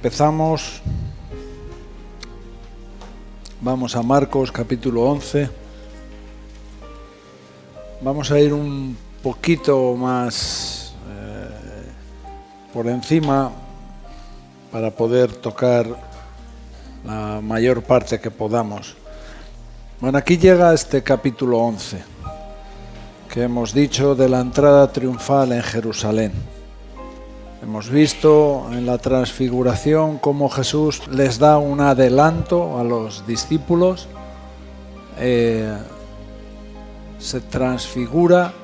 Empezamos, vamos a Marcos capítulo 11, vamos a ir un poquito más por encima para poder tocar la mayor parte que podamos. Bueno, aquí llega este capítulo 11, que hemos dicho de la entrada triunfal en Jerusalén. Hemos visto en la transfiguración cómo Jesús les da un adelanto a los discípulos, se transfigura,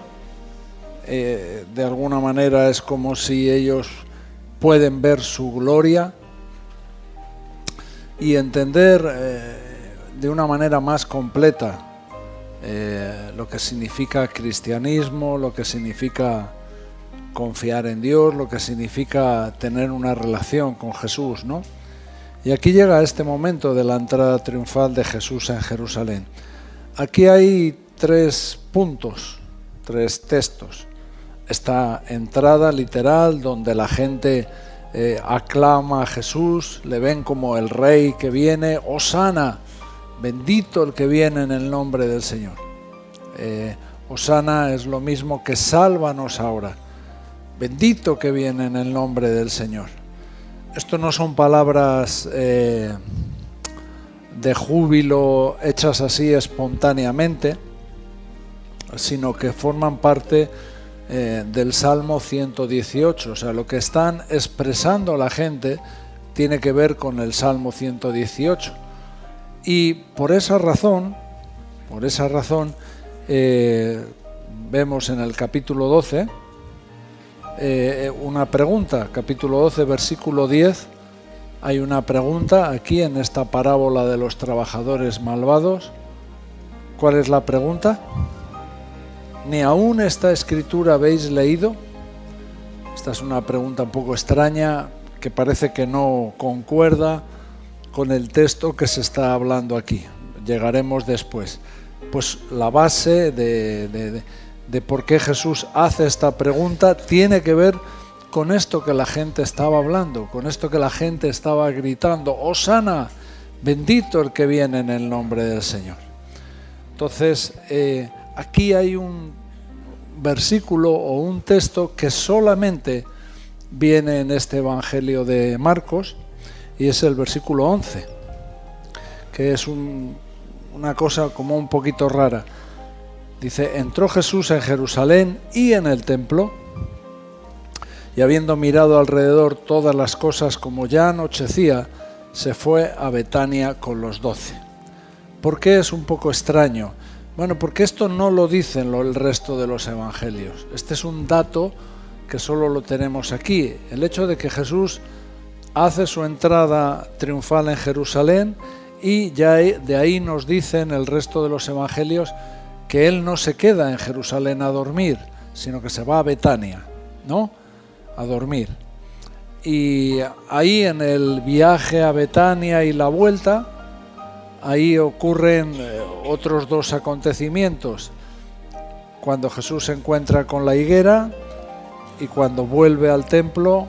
de alguna manera es como si ellos pueden ver su gloria y entender de una manera más completa lo que significa cristianismo, lo que significa confiar en Dios, lo que significa tener una relación con Jesús, ¿no? Y aquí llega este momento de la entrada triunfal de Jesús en Jerusalén. Aquí hay 3 puntos, 3 textos. Esta entrada literal donde la gente aclama a Jesús, le ven como el rey que viene, Hosana, bendito el que viene en el nombre del Señor. Hosana es lo mismo que sálvanos ahora. Bendito que viene en el nombre del Señor. Esto no son palabras de júbilo hechas así espontáneamente, sino que forman parte del Salmo 118. O sea, lo que están expresando la gente tiene que ver con el Salmo 118. Y por esa razón, vemos en el capítulo 12, una pregunta, capítulo 12, versículo 10, hay una pregunta aquí en esta parábola de los trabajadores malvados. ¿Cuál es la pregunta? ¿Ni aún esta escritura habéis leído? Esta es una pregunta un poco extraña que parece que no concuerda con el texto que se está hablando aquí. Llegaremos después. Pues la base de por qué Jesús hace esta pregunta tiene que ver con esto que la gente estaba hablando, con esto que la gente estaba gritando, Hosana, bendito el que viene en el nombre del Señor. Entonces, aquí hay un versículo o un texto que solamente viene en este Evangelio de Marcos, y es el versículo 11, que es una cosa como un poquito rara. Dice, entró Jesús en Jerusalén y en el templo, y habiendo mirado alrededor todas las cosas como ya anochecía, se fue a Betania con los 12. ¿Por qué es un poco extraño? Bueno, porque esto no lo dicen el resto de los evangelios. Este es un dato que solo lo tenemos aquí. El hecho de que Jesús hace su entrada triunfal en Jerusalén y ya de ahí nos dicen el resto de los evangelios que él no se queda en Jerusalén a dormir, sino que se va a Betania, ¿no? A dormir. Y ahí en el viaje a Betania y la vuelta, ahí ocurren otros 2 acontecimientos. Cuando Jesús se encuentra con la higuera y cuando vuelve al templo,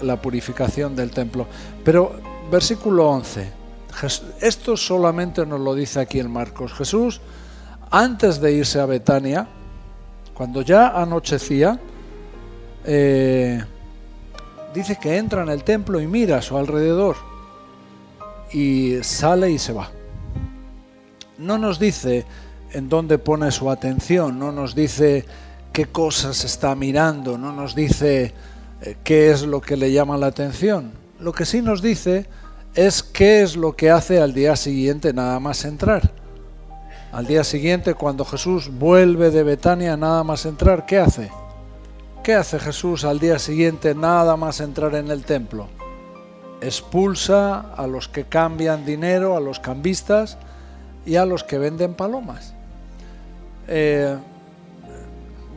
la purificación del templo. Pero versículo 11, esto solamente nos lo dice aquí en Marcos. Jesús, antes de irse a Betania, cuando ya anochecía, dice que entra en el templo y mira a su alrededor y sale y se va. No nos dice en dónde pone su atención, no nos dice qué cosas está mirando, no nos dice qué es lo que le llama la atención. Lo que sí nos dice es qué es lo que hace al día siguiente nada más entrar. Al día siguiente, cuando Jesús vuelve de Betania nada más entrar, ¿qué hace? ¿Qué hace Jesús al día siguiente nada más entrar en el templo? Expulsa a los que cambian dinero, a los cambistas y a los que venden palomas.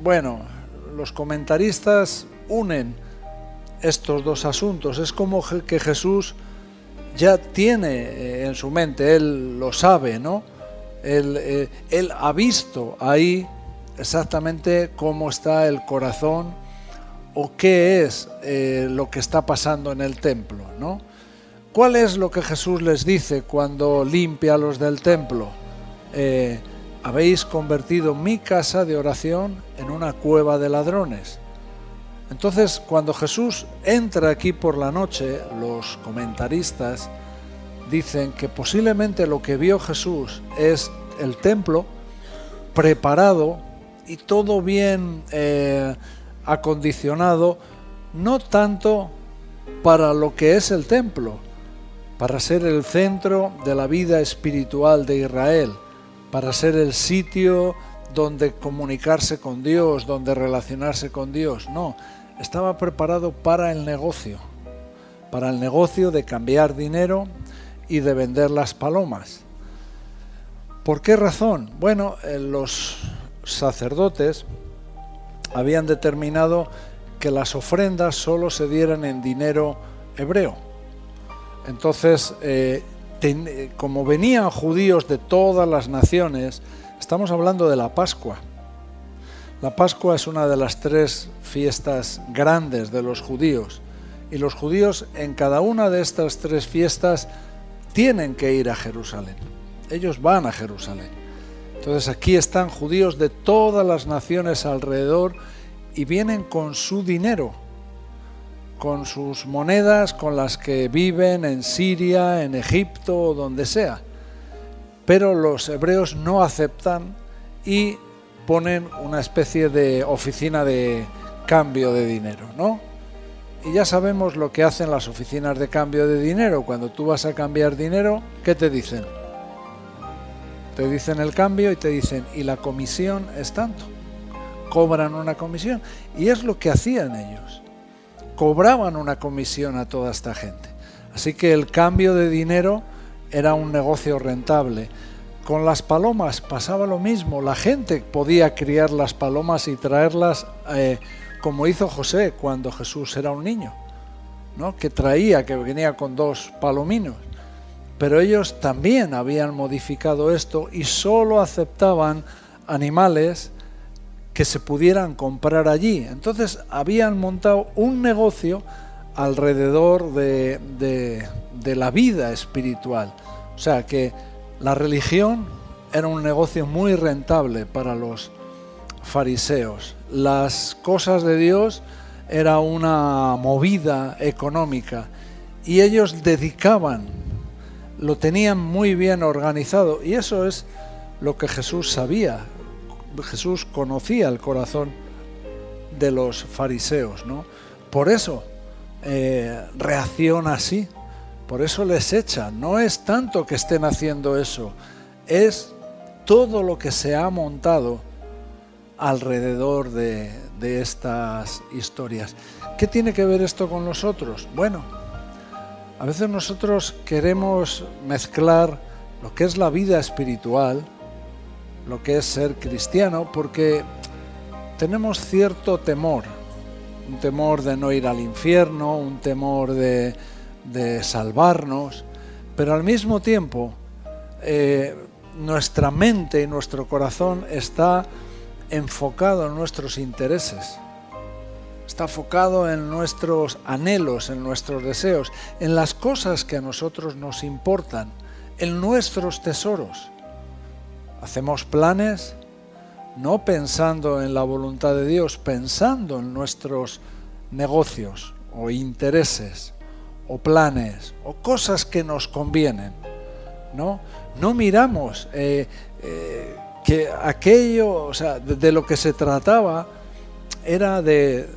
Bueno, los comentaristas unen estos 2 asuntos. Es como que Jesús ya tiene en su mente, él lo sabe, ¿no? Él ha visto ahí exactamente cómo está el corazón o qué es lo que está pasando en el templo, ¿no? ¿Cuál es lo que Jesús les dice cuando limpia a los del templo? Habéis convertido mi casa de oración en una cueva de ladrones. Entonces, cuando Jesús entra aquí por la noche, los comentaristas dicen que posiblemente lo que vio Jesús es el templo preparado y todo bien acondicionado, no tanto para lo que es el templo, para ser el centro de la vida espiritual de Israel, para ser el sitio donde comunicarse con Dios, donde relacionarse con Dios. No, estaba preparado para el negocio de cambiar dinero y de vender las palomas. ¿Por qué razón? Bueno, los sacerdotes habían determinado que las ofrendas solo se dieran en dinero hebreo. Entonces, como venían judíos de todas las naciones, estamos hablando de la Pascua. La Pascua es una de las 3 fiestas grandes de los judíos, y los judíos en cada una de estas 3 fiestas tienen que ir a Jerusalén. Ellos van a Jerusalén. Entonces aquí están judíos de todas las naciones alrededor y vienen con su dinero, con sus monedas con las que viven en Siria, en Egipto o donde sea. Pero los hebreos no aceptan y ponen una especie de oficina de cambio de dinero, ¿no? Y ya sabemos lo que hacen las oficinas de cambio de dinero. Cuando tú vas a cambiar dinero, ¿qué te dicen? Te dicen el cambio y te dicen, y la comisión es tanto. Cobran una comisión. Y es lo que hacían ellos. Cobraban una comisión a toda esta gente. Así que el cambio de dinero era un negocio rentable. Con las palomas pasaba lo mismo. La gente podía criar las palomas y traerlas como hizo José cuando Jesús era un niño, ¿no? Que venía con 2 palominos. Pero ellos también habían modificado esto y solo aceptaban animales que se pudieran comprar allí. Entonces habían montado un negocio alrededor de la vida espiritual. O sea que la religión era un negocio muy rentable para los fariseos. Las cosas de Dios era una movida económica y ellos lo tenían muy bien organizado, y eso es lo que Jesús sabía. Jesús conocía el corazón de los fariseos, ¿no? Por eso reacciona así, por eso les echa. No es tanto que estén haciendo eso, es todo lo que se ha montado alrededor de estas historias. ¿Qué tiene que ver esto con nosotros? Bueno, a veces nosotros queremos mezclar lo que es la vida espiritual, lo que es ser cristiano, porque tenemos cierto temor, un temor de no ir al infierno, un temor de salvarnos, pero al mismo tiempo nuestra mente y nuestro corazón está enfocado en nuestros intereses. Está enfocado en nuestros anhelos, en nuestros deseos, en las cosas que a nosotros nos importan, en nuestros tesoros. Hacemos planes no pensando en la voluntad de Dios, pensando en nuestros negocios o intereses o planes o cosas que nos convienen, ¿no? No miramos que aquello, o sea, de lo que se trataba era de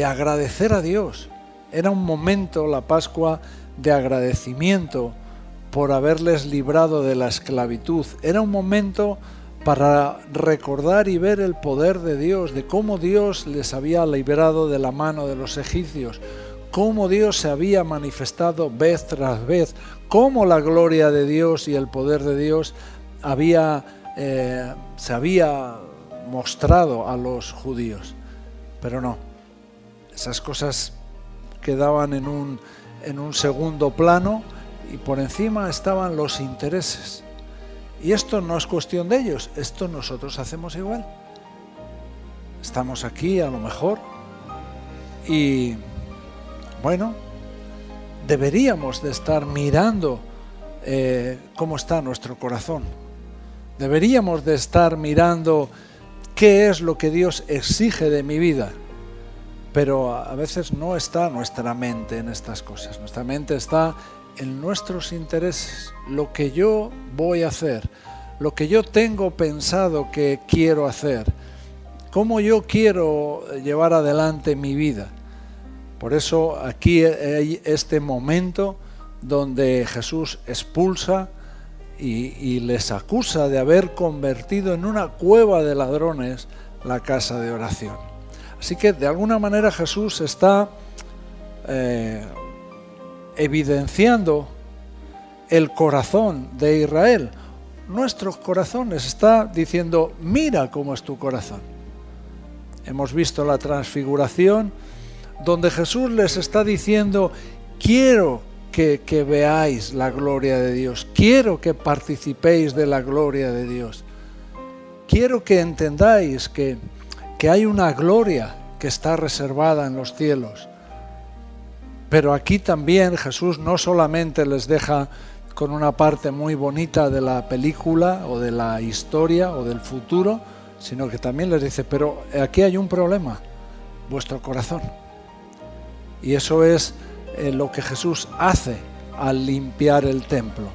agradecer a Dios. Era un momento, la Pascua, de agradecimiento por haberles librado de la esclavitud. Era un momento para recordar y ver el poder de Dios, de cómo Dios les había librado de la mano de los egipcios, cómo Dios se había manifestado vez tras vez, cómo la gloria de Dios y el poder de Dios se había mostrado a los judíos. Pero no, esas cosas quedaban en un segundo plano y por encima estaban los intereses. Y esto no es cuestión de ellos, esto nosotros hacemos igual. Estamos aquí a lo mejor y bueno, deberíamos de estar mirando cómo está nuestro corazón. Deberíamos de estar mirando qué es lo que Dios exige de mi vida. Pero a veces no está nuestra mente en estas cosas. Nuestra mente está en nuestros intereses, lo que yo voy a hacer, lo que yo tengo pensado que quiero hacer, cómo yo quiero llevar adelante mi vida. Por eso aquí hay este momento donde Jesús expulsa y les acusa de haber convertido en una cueva de ladrones la casa de oración. Así que de alguna manera Jesús está evidenciando el corazón de Israel, nuestros corazones. Está diciendo, mira cómo es tu corazón. Hemos visto la transfiguración, donde Jesús les está diciendo, quiero que veáis la gloria de Dios, quiero que participéis de la gloria de Dios, quiero que entendáis que hay una gloria que está reservada en los cielos. Pero aquí también Jesús no solamente les deja con una parte muy bonita de la película o de la historia o del futuro, sino que también les dice, pero aquí hay un problema, vuestro corazón. Y eso es lo que Jesús hace al limpiar el templo,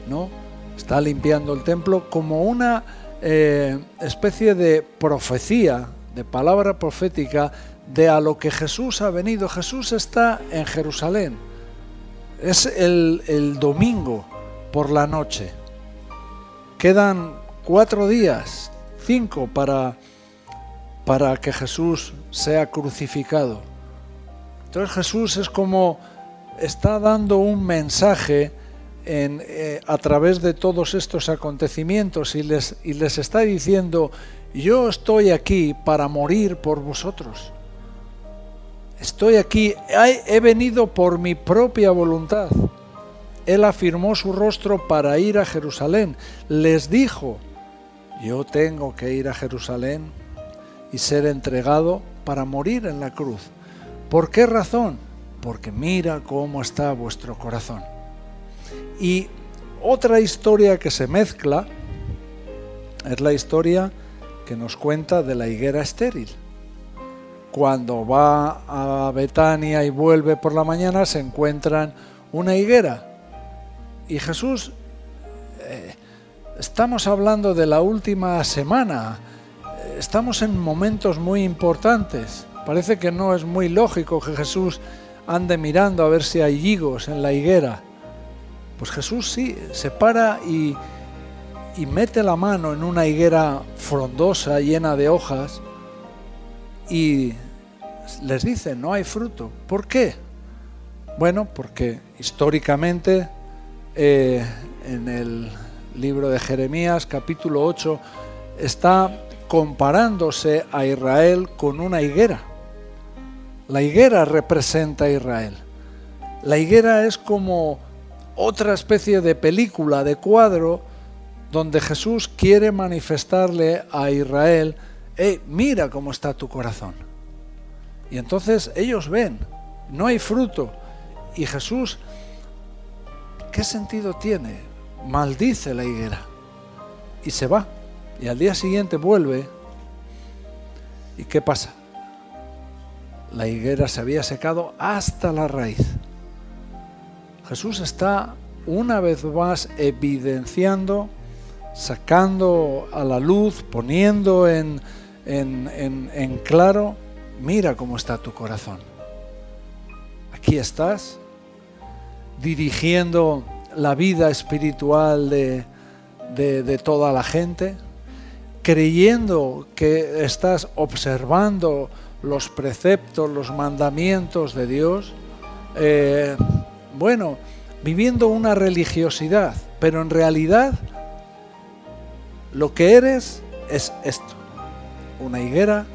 ¿no? Está limpiando el templo como una especie de profecía, de palabra profética de a lo que Jesús ha venido. Jesús está en Jerusalén. Es el domingo por la noche. Quedan 4 días, 5 para que Jesús sea crucificado. Entonces Jesús es como está dando un mensaje a través de todos estos acontecimientos y les está diciendo, yo estoy aquí para morir por vosotros. Estoy aquí, he venido por mi propia voluntad. Él afirmó su rostro para ir a Jerusalén. Les dijo, yo tengo que ir a Jerusalén y ser entregado para morir en la cruz. ¿Por qué razón? Porque mira cómo está vuestro corazón. Y otra historia que se mezcla es la historia que nos cuenta de la higuera estéril. Cuando va a Betania y vuelve por la mañana, se encuentran una higuera. Y Jesús, estamos hablando de la última semana, estamos en momentos muy importantes. Parece que no es muy lógico que Jesús ande mirando a ver si hay higos en la higuera. Pues Jesús sí, se para y mete la mano en una higuera frondosa, llena de hojas, y les dice, no hay fruto. ¿Por qué? Bueno, porque históricamente en el libro de Jeremías, capítulo 8, está comparándose a Israel con una higuera. La higuera representa a Israel. La higuera es como otra especie de película, de cuadro, donde Jesús quiere manifestarle a Israel, mira cómo está tu corazón. Y entonces ellos ven, no hay fruto. Y Jesús, ¿qué sentido tiene? Maldice la higuera y se va. Y al día siguiente vuelve. ¿Y qué pasa? La higuera se había secado hasta la raíz. Jesús está una vez más evidenciando, sacando a la luz, poniendo en claro, mira cómo está tu corazón. Aquí estás, dirigiendo la vida espiritual de toda la gente, creyendo que estás observando los preceptos, los mandamientos de Dios, viviendo una religiosidad, pero en realidad lo que eres es esto, una higuera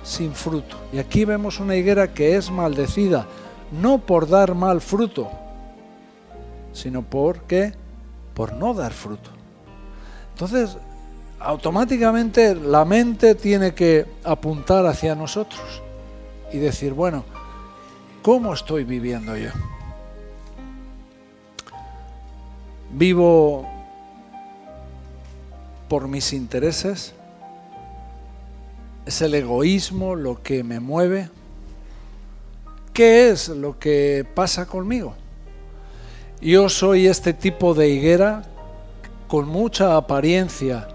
sin fruto. Y aquí vemos una higuera que es maldecida, no por dar mal fruto, sino por no dar fruto. Entonces, automáticamente la mente tiene que apuntar hacia nosotros y decir, bueno, ¿cómo estoy viviendo yo? ¿Vivo por mis intereses? ¿Es el egoísmo lo que me mueve? ¿Qué es lo que pasa conmigo? Yo soy este tipo de higuera con mucha apariencia.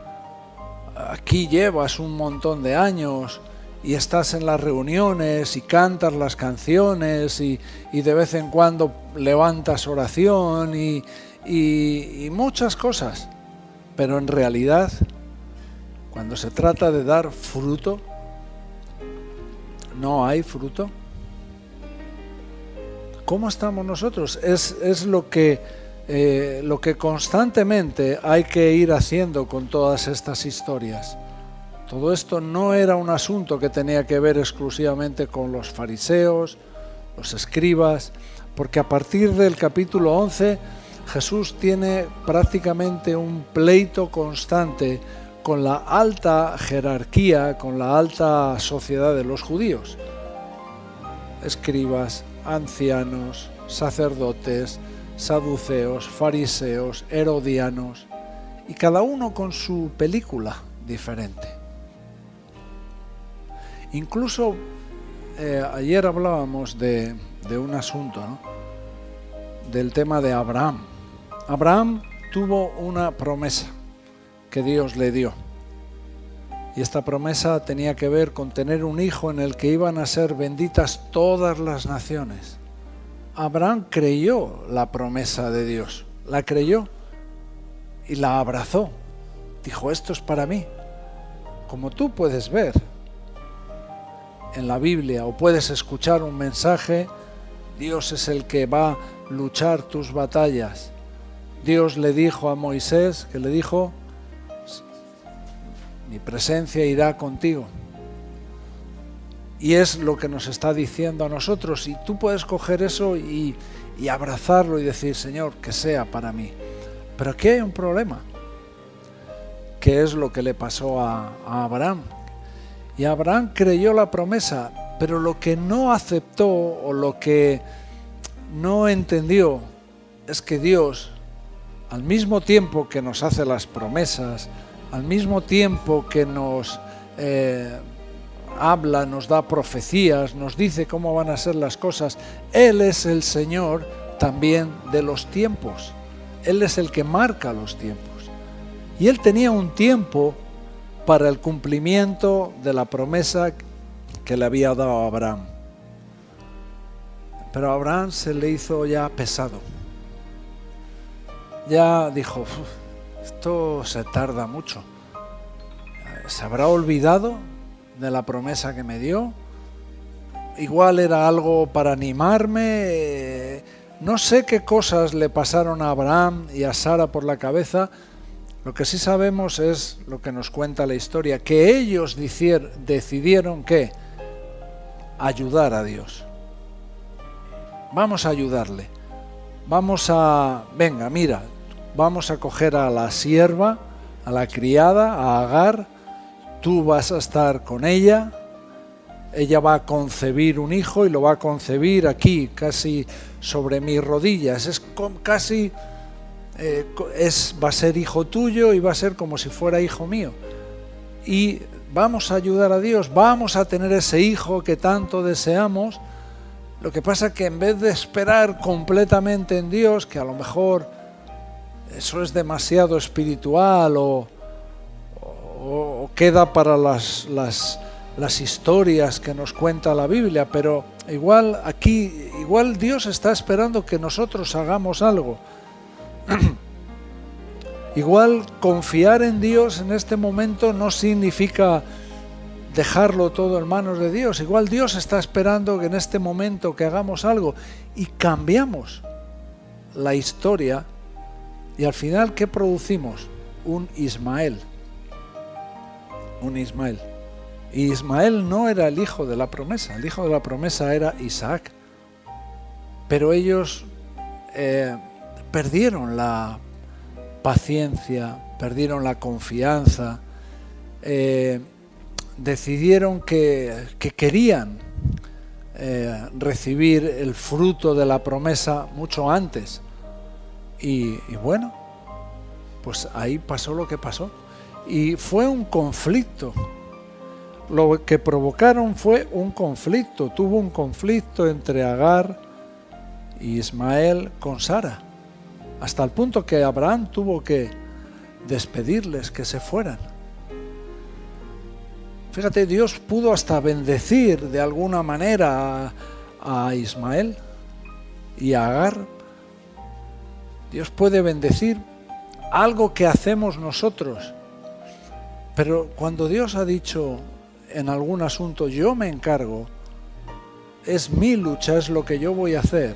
Aquí llevas un montón de años y estás en las reuniones y cantas las canciones y de vez en cuando levantas oración y muchas cosas. Pero en realidad, cuando se trata de dar fruto, no hay fruto. ¿Cómo estamos nosotros? Es lo que constantemente hay que ir haciendo con todas estas historias. Todo esto no era un asunto que tenía que ver exclusivamente con los fariseos, los escribas, porque a partir del capítulo 11 Jesús tiene prácticamente un pleito constante con la alta jerarquía, con la alta sociedad de los judíos. Escribas, ancianos, sacerdotes, saduceos, fariseos, herodianos, y cada uno con su película diferente. Incluso ayer hablábamos de un asunto, ¿no? Del tema de Abraham. Abraham tuvo una promesa que Dios le dio. Y esta promesa tenía que ver con tener un hijo en el que iban a ser benditas todas las naciones. Abraham creyó la promesa de Dios, la creyó y la abrazó. Dijo, esto es para mí. Como tú puedes ver en la Biblia o puedes escuchar un mensaje, Dios es el que va a luchar tus batallas. Dios le dijo a Moisés, que le dijo, mi presencia irá contigo. Y es lo que nos está diciendo a nosotros. Y tú puedes coger eso y abrazarlo y decir, Señor, que sea para mí. Pero aquí hay un problema. ¿Qué es lo que le pasó a Abraham? Y Abraham creyó la promesa, pero lo que no aceptó o lo que no entendió es que Dios, al mismo tiempo que nos hace las promesas, al mismo tiempo que nos habla, nos da profecías, nos dice cómo van a ser las cosas, Él es el Señor también de los tiempos. Él es el que marca los tiempos. Y Él tenía un tiempo para el cumplimiento de la promesa que le había dado a Abraham. Pero a Abraham se le hizo ya pesado. Ya dijo, esto se tarda mucho. ¿Se habrá olvidado de la promesa que me dio? Igual era algo para animarme. No sé qué cosas le pasaron a Abraham y a Sara por la cabeza. Lo que sí sabemos es lo que nos cuenta la historia, que ellos decidieron ¿qué? Ayudar a Dios. Vamos a ayudarle. Vamos a coger a la sierva, a la criada, a Agar. Tú vas a estar con ella. Ella va a concebir un hijo y lo va a concebir aquí, casi sobre mis rodillas. Va a ser hijo tuyo y va a ser como si fuera hijo mío. Y vamos a ayudar a Dios, vamos a tener ese hijo que tanto deseamos. Lo que pasa es que en vez de esperar completamente en Dios, que a lo mejor eso es demasiado espiritual o queda para las historias que nos cuenta la Biblia, pero igual Dios está esperando que nosotros hagamos algo. Igual confiar en Dios en este momento no significa dejarlo todo en manos de Dios. Igual Dios está esperando que en este momento que hagamos algo y cambiamos la historia y al final ¿qué producimos? Un Ismael. Y Ismael no era el hijo de la promesa, el hijo de la promesa era Isaac. Pero ellos perdieron la paciencia, perdieron la confianza, decidieron que querían recibir el fruto de la promesa mucho antes. Y bueno, pues ahí pasó lo que pasó. Y fue un conflicto. Lo que provocaron fue un conflicto. Tuvo un conflicto entre Agar y Ismael con Sara, hasta el punto que Abraham tuvo que despedirles, que se fueran. Fíjate, Dios pudo hasta bendecir de alguna manera a Ismael y a Agar. Dios puede bendecir algo que hacemos nosotros. Pero cuando Dios ha dicho en algún asunto, yo me encargo, es mi lucha, es lo que yo voy a hacer,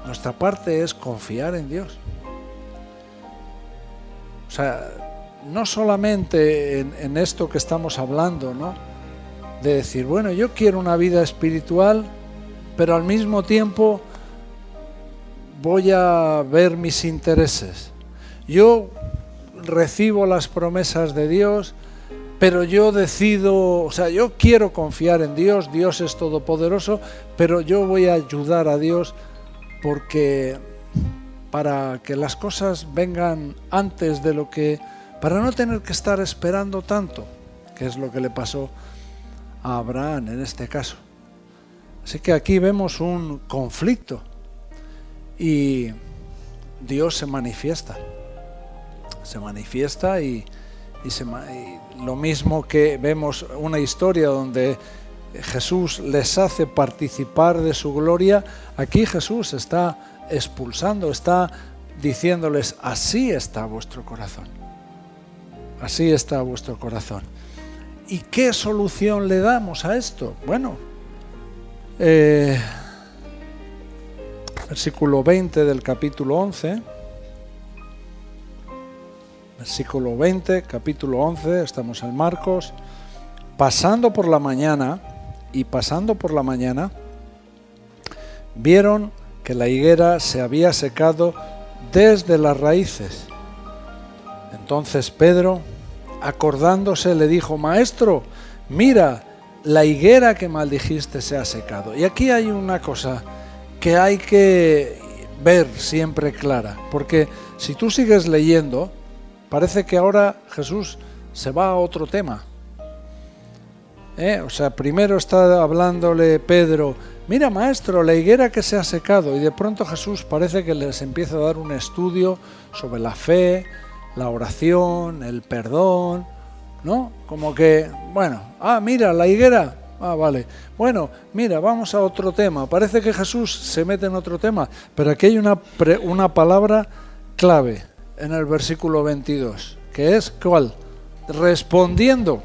nuestra parte es confiar en Dios. O sea, no solamente en esto que estamos hablando, ¿no? De decir, bueno, yo quiero una vida espiritual, pero al mismo tiempo voy a ver mis intereses. Yo recibo las promesas de Dios, pero yo decido, o sea, yo quiero confiar en Dios, Dios es todopoderoso, pero yo voy a ayudar a Dios porque para que las cosas vengan antes de lo que, para no tener que estar esperando tanto, que es lo que le pasó a Abraham en este caso. Así que aquí vemos un conflicto y Dios se manifiesta y lo mismo que vemos una historia donde Jesús les hace participar de su gloria, aquí Jesús está expulsando, está diciéndoles, así está vuestro corazón, así está vuestro corazón. ¿Y qué solución le damos a esto? Bueno, versículo 20 del capítulo 11, versículo 20, capítulo 11, estamos en Marcos. Pasando por la mañana, vieron que la higuera se había secado desde las raíces. Entonces Pedro, acordándose, le dijo, Maestro, mira, la higuera que maldijiste se ha secado. Y aquí hay una cosa que hay que ver siempre clara, porque si tú sigues leyendo, parece que ahora Jesús se va a otro tema. O sea, primero está hablándole Pedro, mira maestro, la higuera que se ha secado, y de pronto Jesús parece que les empieza a dar un estudio sobre la fe, la oración, el perdón, ¿no? Como que, bueno, mira, la higuera, vale, bueno, mira, vamos a otro tema. Parece que Jesús se mete en otro tema, pero aquí hay una palabra clave en el versículo 22, que es, ¿cuál? Respondiendo.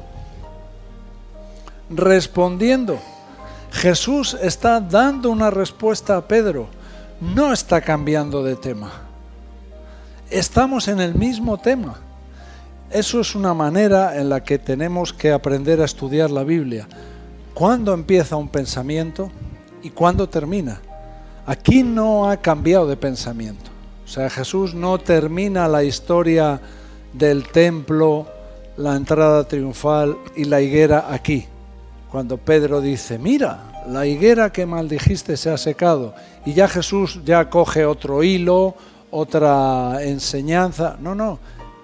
Jesús está dando una respuesta a Pedro, no está cambiando de tema. Estamos en el mismo tema. Eso es una manera en la que tenemos que aprender a estudiar la Biblia. ¿Cuándo empieza un pensamiento y cuándo termina? Aquí no ha cambiado de pensamiento. O sea, Jesús no termina la historia del templo, la entrada triunfal y la higuera aquí. Cuando Pedro dice, mira, la higuera que maldijiste se ha secado, y ya Jesús ya coge otro hilo, otra enseñanza. No,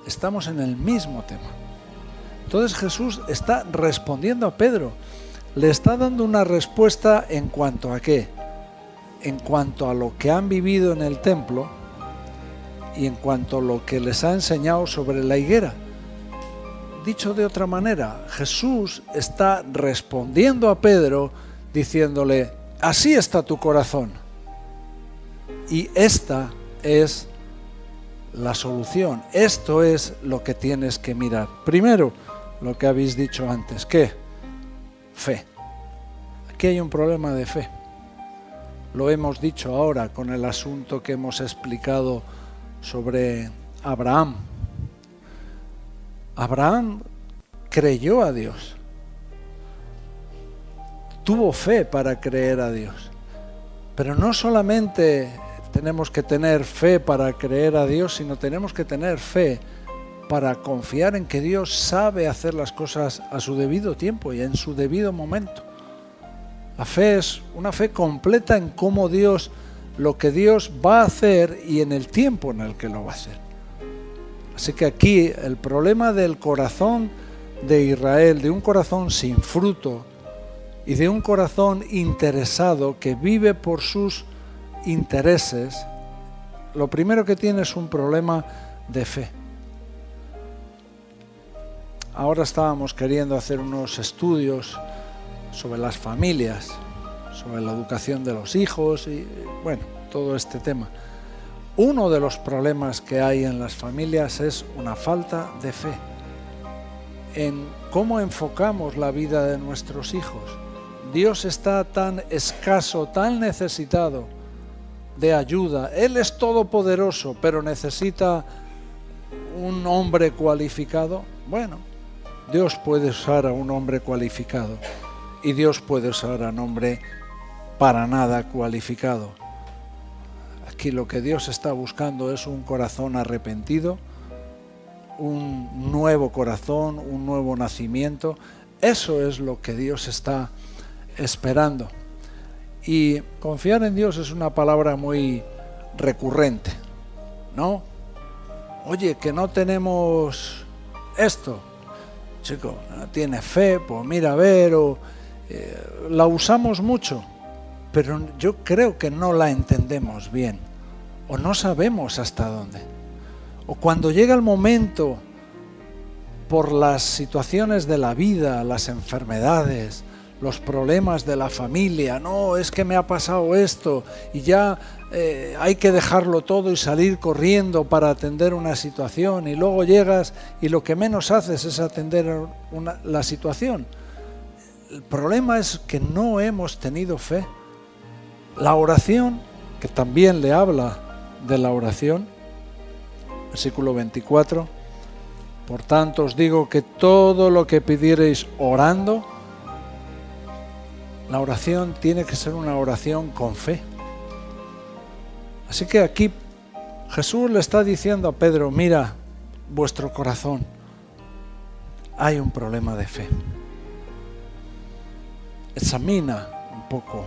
estamos en el mismo tema. Entonces Jesús está respondiendo a Pedro, le está dando una respuesta en cuanto a qué, en cuanto a lo que han vivido en el templo y en cuanto a lo que les ha enseñado sobre la higuera. Dicho de otra manera, Jesús está respondiendo a Pedro diciéndole, así está tu corazón. Y esta es la solución, esto es lo que tienes que mirar. Primero, lo que habéis dicho antes, ¿qué? Fe. Aquí hay un problema de fe. Lo hemos dicho ahora con el asunto que hemos explicado sobre Abraham. Abraham creyó a Dios. Tuvo fe para creer a Dios. Pero no solamente tenemos que tener fe para creer a Dios, sino tenemos que tener fe para confiar en que Dios sabe hacer las cosas a su debido tiempo y en su debido momento. La fe es una fe completa en cómo Dios, lo que Dios va a hacer y en el tiempo en el que lo va a hacer. Así que aquí el problema del corazón de Israel, de un corazón sin fruto y de un corazón interesado que vive por sus intereses, lo primero que tiene es un problema de fe. Ahora estábamos queriendo hacer unos estudios sobre las familias, sobre la educación de los hijos y bueno, todo este tema. Uno de los problemas que hay en las familias es una falta de fe en cómo enfocamos la vida de nuestros hijos. Dios está tan escaso, tan necesitado de ayuda. Él es todopoderoso, pero necesita un hombre cualificado. Bueno, Dios puede usar a un hombre cualificado y Dios puede usar a un hombre para nada cualificado. Aquí lo que Dios está buscando es un corazón arrepentido, un nuevo corazón, un nuevo nacimiento. Eso es lo que Dios está esperando. Y confiar en Dios es una palabra muy recurrente, ¿no? Oye, que no tenemos esto. Chico, no tiene fe, pues mira a ver, la usamos mucho, pero yo creo que no la entendemos bien, o no sabemos hasta dónde. O cuando llega el momento, por las situaciones de la vida, las enfermedades, los problemas de la familia, no, es que me ha pasado esto y ya hay que dejarlo todo y salir corriendo para atender una situación, y luego llegas y lo que menos haces es atender la situación. El problema es que no hemos tenido fe. La oración, que también le habla de la oración, versículo 24, por tanto os digo que todo lo que pidiereis orando, la oración tiene que ser una oración con fe. Así que aquí Jesús le está diciendo a Pedro, mira, vuestro corazón, hay un problema de fe. Examina un poco.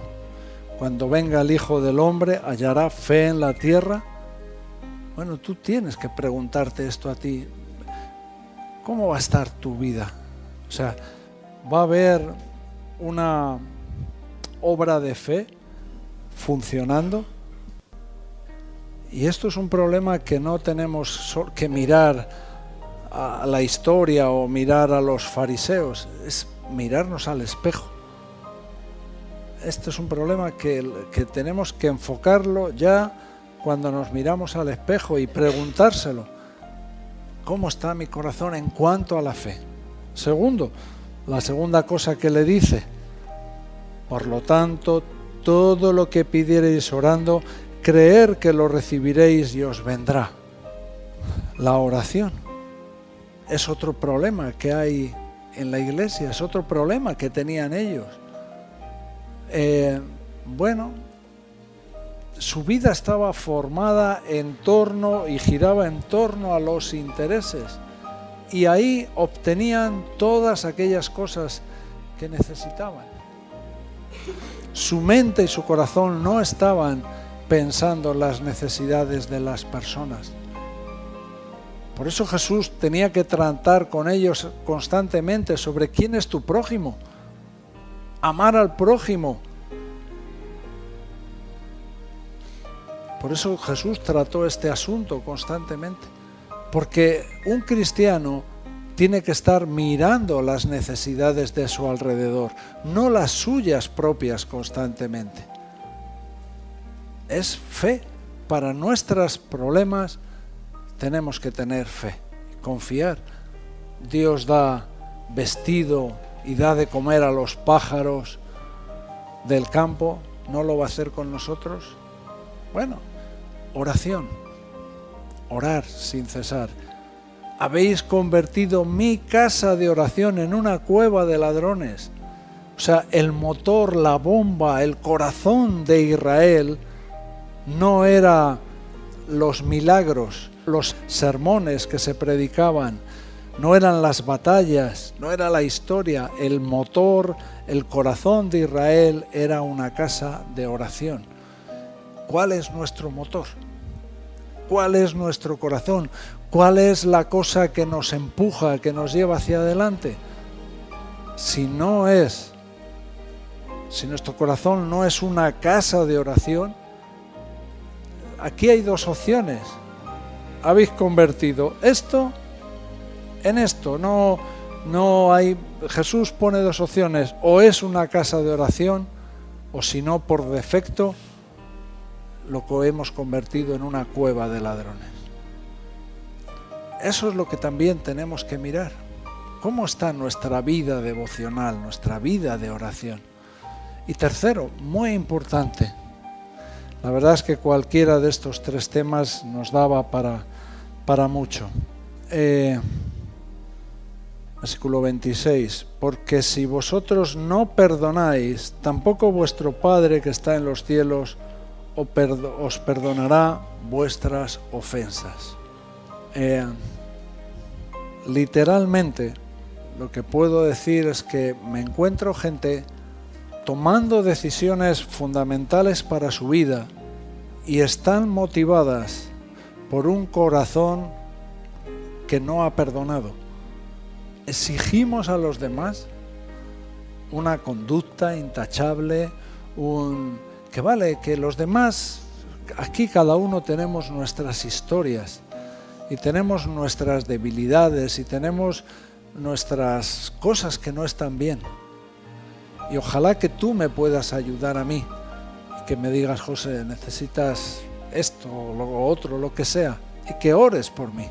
Cuando venga el Hijo del Hombre, ¿hallará fe en la tierra? Bueno, tú tienes que preguntarte esto a ti. ¿Cómo va a estar tu vida? O sea, ¿va a haber una obra de fe funcionando? Y esto es un problema que no tenemos que mirar a la historia o mirar a los fariseos, es mirarnos al espejo. Este es un problema que tenemos que enfocarlo ya cuando nos miramos al espejo y preguntárselo. ¿Cómo está mi corazón en cuanto a la fe? Segundo, la segunda cosa que le dice, por lo tanto, todo lo que pidiereis orando, creer que lo recibiréis y os vendrá. La oración es otro problema que hay en la iglesia, es otro problema que tenían ellos. Bueno, su vida estaba formada en torno y giraba en torno a los intereses, y ahí obtenían todas aquellas cosas que necesitaban. Su mente y su corazón no estaban pensando en las necesidades de las personas. Por eso Jesús tenía que tratar con ellos constantemente sobre quién es tu prójimo. Amar al prójimo. Por eso Jesús trató este asunto constantemente. Porque un cristiano tiene que estar mirando las necesidades de su alrededor, no las suyas propias constantemente. Es fe. Para nuestros problemas tenemos que tener fe, confiar. Dios da vestido y da de comer a los pájaros del campo, ¿no lo va a hacer con nosotros? Bueno, oración, orar sin cesar. Habéis convertido mi casa de oración en una cueva de ladrones. O sea, el motor, la bomba, el corazón de Israel no era los milagros, los sermones que se predicaban, no eran las batallas, no era la historia. El motor, el corazón de Israel era una casa de oración. ¿Cuál es nuestro motor? ¿Cuál es nuestro corazón? ¿Cuál es la cosa que nos empuja, que nos lleva hacia adelante? Si nuestro corazón no es una casa de oración, aquí hay dos opciones. Habéis convertido esto en esto. No hay. Jesús pone dos opciones: o es una casa de oración, o si no, por defecto, lo que hemos convertido en una cueva de ladrones. Eso es lo que también tenemos que mirar. ¿Cómo está nuestra vida devocional, nuestra vida de oración? Y tercero, muy importante, la verdad es que cualquiera de estos tres temas nos daba para mucho. Versículo 26, porque si vosotros no perdonáis, tampoco vuestro Padre que está en los cielos os perdonará vuestras ofensas. Literalmente, lo que puedo decir es que me encuentro gente tomando decisiones fundamentales para su vida y están motivadas por un corazón que no ha perdonado. Exigimos a los demás una conducta intachable, que los demás, aquí cada uno tenemos nuestras historias y tenemos nuestras debilidades y tenemos nuestras cosas que no están bien. Y ojalá que tú me puedas ayudar a mí y que me digas: José, necesitas esto o lo otro, lo que sea, y que ores por mí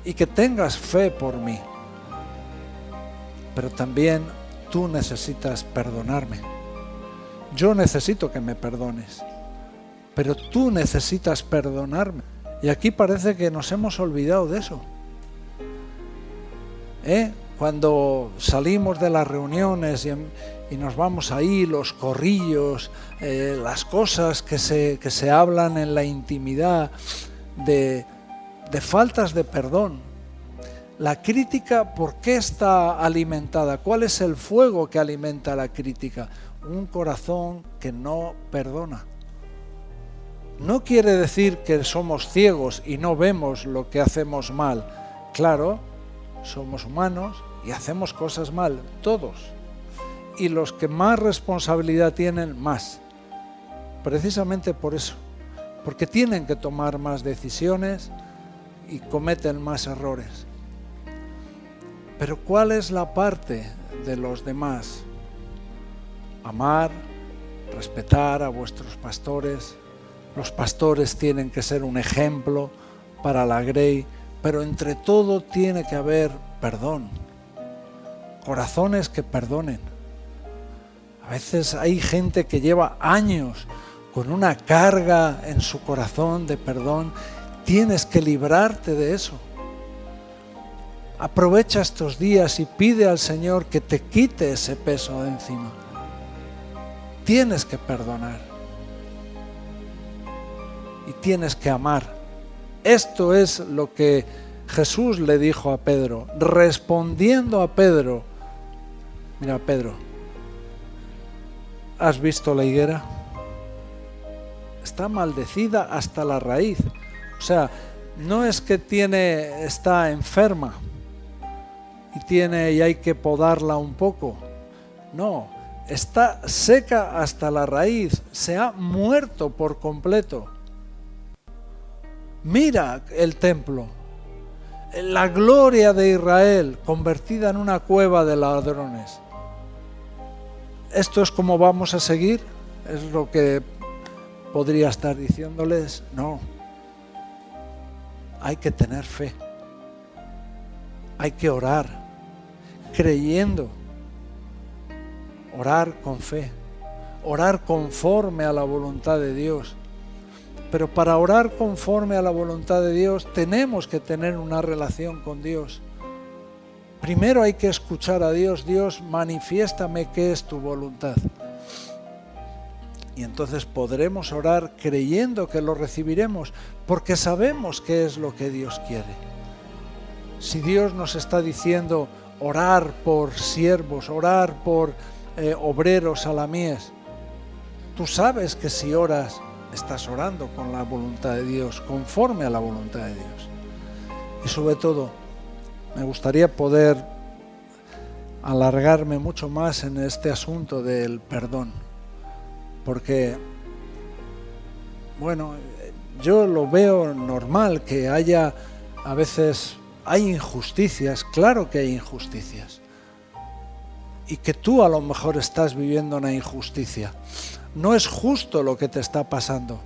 y que tengas fe por mí. Pero también tú necesitas perdonarme. Yo necesito que me perdones, pero tú necesitas perdonarme. Y aquí parece que nos hemos olvidado de eso. Cuando salimos de las reuniones y nos vamos ahí, los corrillos, las cosas que se hablan en la intimidad de faltas de perdón. La crítica, ¿por qué está alimentada? ¿Cuál es el fuego que alimenta la crítica? Un corazón que no perdona. No quiere decir que somos ciegos y no vemos lo que hacemos mal. Claro, somos humanos y hacemos cosas mal, todos. Y los que más responsabilidad tienen, más. Precisamente por eso. Porque tienen que tomar más decisiones y cometen más errores. Pero ¿cuál es la parte de los demás? Amar, respetar a vuestros pastores. Los pastores tienen que ser un ejemplo para la Grey, pero entre todo tiene que haber perdón. Corazones que perdonen. A veces hay gente que lleva años con una carga en su corazón de perdón. Tienes que librarte de eso. Aprovecha estos días y pide al Señor que te quite ese peso de encima. Tienes que perdonar. Y tienes que amar. Esto es lo que Jesús le dijo a Pedro, respondiendo a Pedro. Mira, Pedro, ¿has visto la higuera? Está maldecida hasta la raíz. O sea, no es que está enferma y hay que podarla un poco. No, está seca hasta la raíz, se ha muerto por completo. Mira el templo, la gloria de Israel convertida en una cueva de ladrones. ¿Esto es como vamos a seguir? ¿Es lo que podría estar diciéndoles? No. Hay que tener fe. Hay que orar, creyendo. Orar con fe. Orar conforme a la voluntad de Dios. Pero para orar conforme a la voluntad de Dios tenemos que tener una relación con Dios. Primero hay que escuchar a Dios. Dios, manifiéstame qué es tu voluntad. Y entonces podremos orar creyendo que lo recibiremos, porque sabemos qué es lo que Dios quiere. Si Dios nos está diciendo orar por siervos, orar por obreros salamies, tú sabes que si oras, estás orando con la voluntad de Dios, conforme a la voluntad de Dios. Y sobre todo, me gustaría poder alargarme mucho más en este asunto del perdón, porque, bueno, yo lo veo normal que haya, a veces hay injusticias, claro que hay injusticias, y que tú a lo mejor estás viviendo una injusticia. No es justo lo que te está pasando,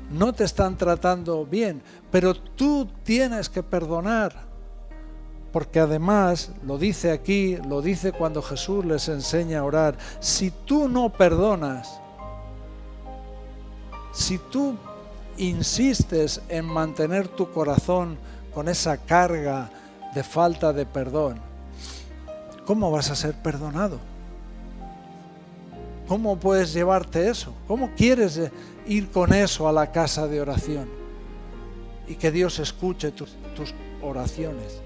no te están tratando bien, pero tú tienes que perdonar. Porque además, lo dice aquí, lo dice cuando Jesús les enseña a orar, si tú no perdonas, si tú insistes en mantener tu corazón con esa carga de falta de perdón, ¿cómo vas a ser perdonado? ¿Cómo puedes llevarte eso? ¿Cómo quieres ir con eso a la casa de oración? Y que Dios escuche tus oraciones.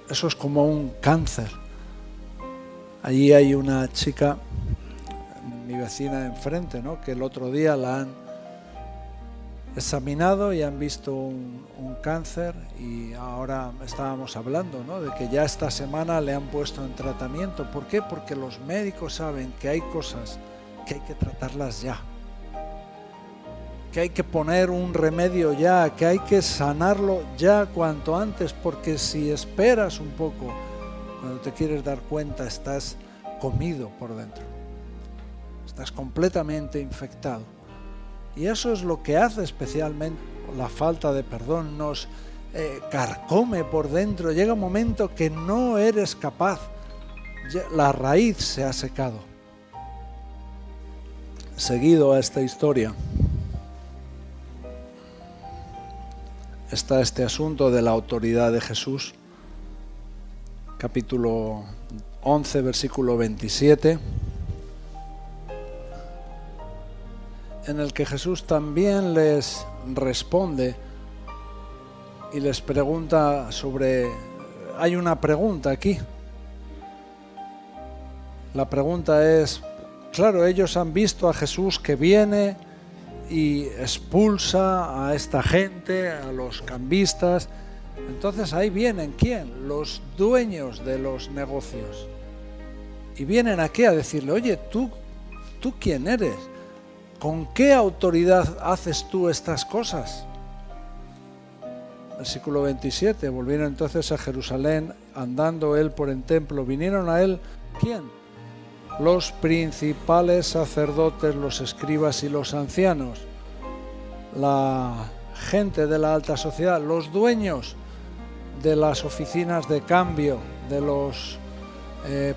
Eso es como un cáncer. Allí hay una chica, mi vecina de enfrente, ¿no?, que el otro día la han examinado y han visto un cáncer, y ahora estábamos hablando, ¿no?, de que ya esta semana le han puesto en tratamiento. ¿Por qué? Porque los médicos saben que hay cosas que hay que tratarlas ya, que hay que poner un remedio ya, que hay que sanarlo ya cuanto antes, porque si esperas un poco, cuando te quieres dar cuenta estás comido por dentro, estás completamente infectado. Y eso es lo que hace especialmente la falta de perdón, nos carcome por dentro, llega un momento que no eres capaz, la raíz se ha secado. Seguido a esta historia, está este asunto de la autoridad de Jesús, capítulo 11, versículo 27, en el que Jesús también les responde y les pregunta sobre... Hay una pregunta aquí. La pregunta es, claro, ellos han visto a Jesús que viene y expulsa a esta gente, a los cambistas. Entonces ahí vienen, ¿quién? Los dueños de los negocios. Y vienen aquí a decirle, oye, ¿tú quién eres? ¿Con qué autoridad haces tú estas cosas? Versículo 27, volvieron entonces a Jerusalén, andando él por el templo. Vinieron a él, ¿quién? Los principales sacerdotes, los escribas y los ancianos, la gente de la alta sociedad, los dueños de las oficinas de cambio, de los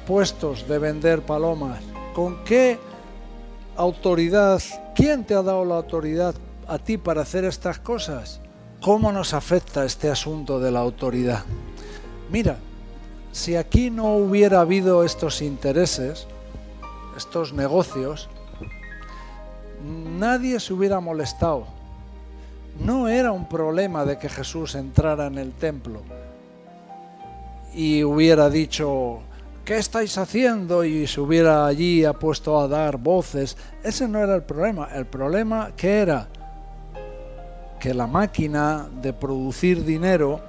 puestos de vender palomas. ¿Con qué autoridad? ¿Quién te ha dado la autoridad a ti para hacer estas cosas? ¿Cómo nos afecta este asunto de la autoridad? Mira, si aquí no hubiera habido estos intereses, estos negocios, nadie se hubiera molestado. No era un problema de que Jesús entrara en el templo y hubiera dicho, ¿qué estáis haciendo? Y se hubiera allí puesto a dar voces. Ese no era el problema. El problema, ¿qué era? Que la máquina de producir dinero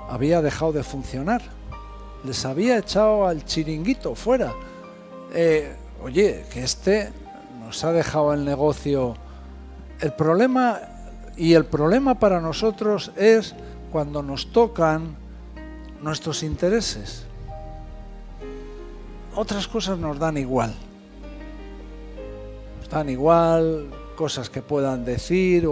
había dejado de funcionar. Les había echado al chiringuito fuera. Oye, que este nos ha dejado el negocio. El problema para nosotros es cuando nos tocan nuestros intereses. Otras cosas nos dan igual. Nos dan igual cosas que puedan decir,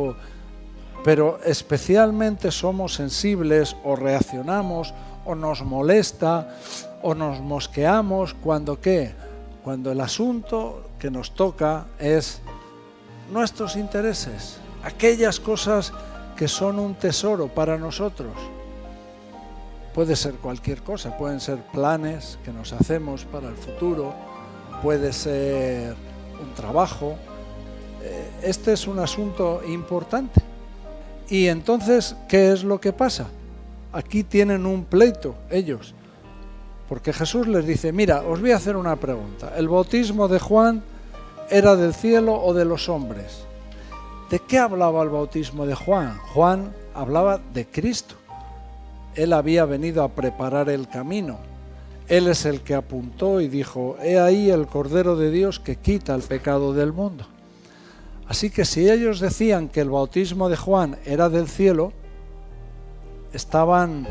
pero especialmente somos sensibles o reaccionamos o nos molesta o nos mosqueamos cuando ¿qué? Cuando el asunto que nos toca es nuestros intereses, aquellas cosas que son un tesoro para nosotros. Puede ser cualquier cosa, pueden ser planes que nos hacemos para el futuro, puede ser un trabajo. Este es un asunto importante. Y entonces, ¿qué es lo que pasa? Aquí tienen un pleito ellos, porque Jesús les dice, mira, os voy a hacer una pregunta. ¿El bautismo de Juan era del cielo o de los hombres? ¿De qué hablaba el bautismo de Juan? Juan hablaba de Cristo. Él había venido a preparar el camino. Él es el que apuntó y dijo: he ahí el Cordero de Dios que quita el pecado del mundo. Así que si ellos decían que el bautismo de Juan era del cielo, estaban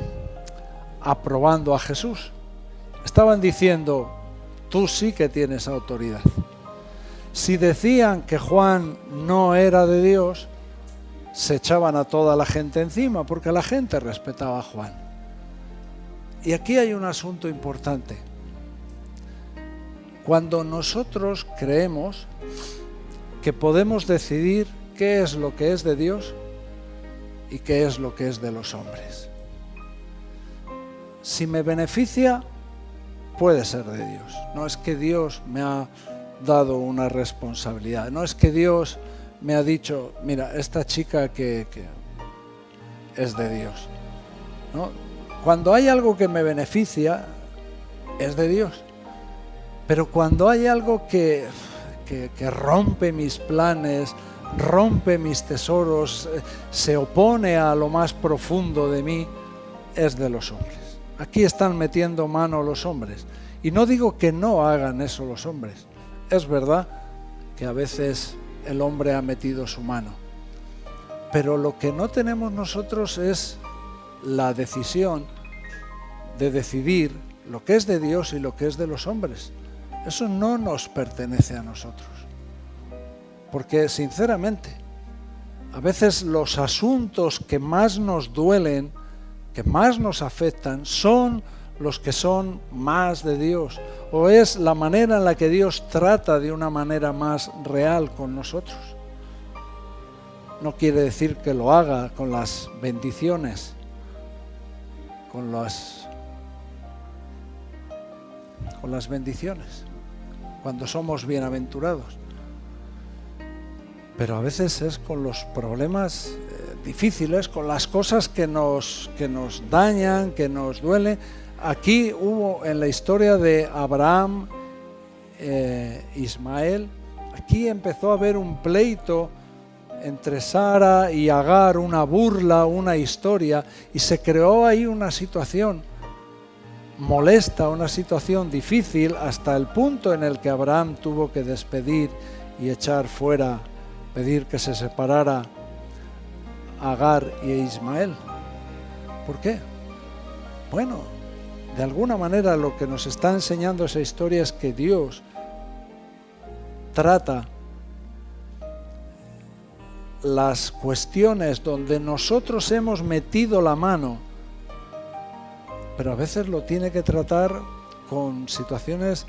aprobando a Jesús. Estaban diciendo: tú sí que tienes autoridad. Si decían que Juan no era de Dios, se echaban a toda la gente encima, porque la gente respetaba a Juan. Y aquí hay un asunto importante. Cuando nosotros creemos que podemos decidir qué es lo que es de Dios y qué es lo que es de los hombres. Si me beneficia, puede ser de Dios. No es que Dios me ha dado una responsabilidad. No es que Dios me ha dicho: mira, esta chica que es de Dios, ¿no? Cuando hay algo que me beneficia, es de Dios. Pero cuando hay algo que rompe mis planes, rompe mis tesoros, se opone a lo más profundo de mí, es de los hombres. Aquí están metiendo mano los hombres. Y no digo que no hagan eso los hombres. Es verdad que a veces el hombre ha metido su mano. Pero lo que no tenemos nosotros es la decisión de decidir lo que es de Dios y lo que es de los hombres. Eso no nos pertenece a nosotros. Porque sinceramente, a veces los asuntos que más nos duelen, que más nos afectan, son los que son más de Dios, o es la manera en la que Dios trata de una manera más real con nosotros. No quiere decir que lo haga con las bendiciones, con las bendiciones, cuando somos bienaventurados. Pero a veces es con los problemas difíciles, con las cosas que nos dañan, que nos duelen. Aquí hubo en la historia de Abraham, Ismael, aquí empezó a haber un pleito entre Sara y Agar, una burla, una historia, y se creó ahí una situación molesta, una situación difícil, hasta el punto en el que Abraham tuvo que despedir y echar fuera, pedir que se separara Agar y Ismael. ¿Por qué? Bueno, de alguna manera lo que nos está enseñando esa historia es que Dios trata las cuestiones donde nosotros hemos metido la mano, pero a veces lo tiene que tratar con situaciones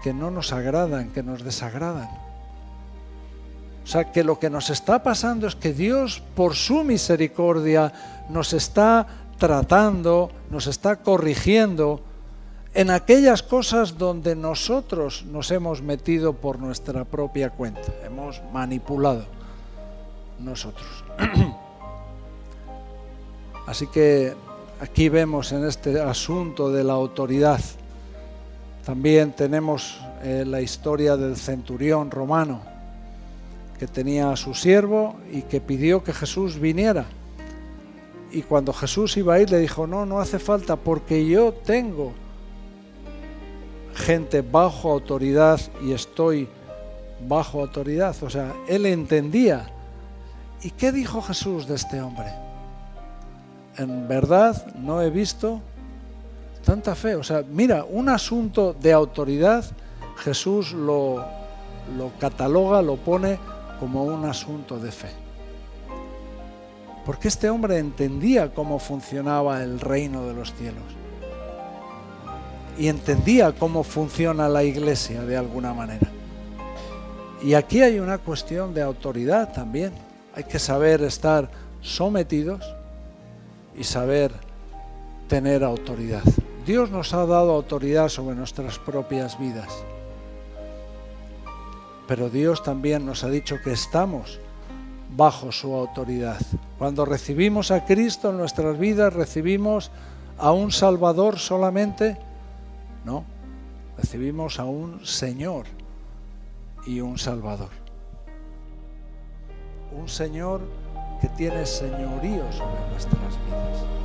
que no nos agradan, que nos desagradan. O sea, que lo que nos está pasando es que Dios, por su misericordia, nos está tratando, nos está corrigiendo en aquellas cosas donde nosotros nos hemos metido por nuestra propia cuenta, hemos manipulado nosotros. Así que aquí vemos en este asunto de la autoridad, también tenemos la historia del centurión romano, que tenía a su siervo y que pidió que Jesús viniera. Y cuando Jesús iba a ir, le dijo: no hace falta, porque yo tengo gente bajo autoridad y estoy bajo autoridad. O sea, él entendía. ¿Y qué dijo Jesús de este hombre? En verdad no he visto tanta fe. O sea, mira, un asunto de autoridad, Jesús lo cataloga, lo pone como un asunto de fe. Porque este hombre entendía cómo funcionaba el reino de los cielos. Y entendía cómo funciona la iglesia de alguna manera. Y aquí hay una cuestión de autoridad también. Hay que saber estar sometidos y saber tener autoridad. Dios nos ha dado autoridad sobre nuestras propias vidas. Pero Dios también nos ha dicho que estamos bajo su autoridad. Cuando recibimos a Cristo en nuestras vidas, ¿recibimos a un Salvador solamente? No, recibimos a un Señor y un Salvador. un Señor que tiene señorío sobre nuestras vidas.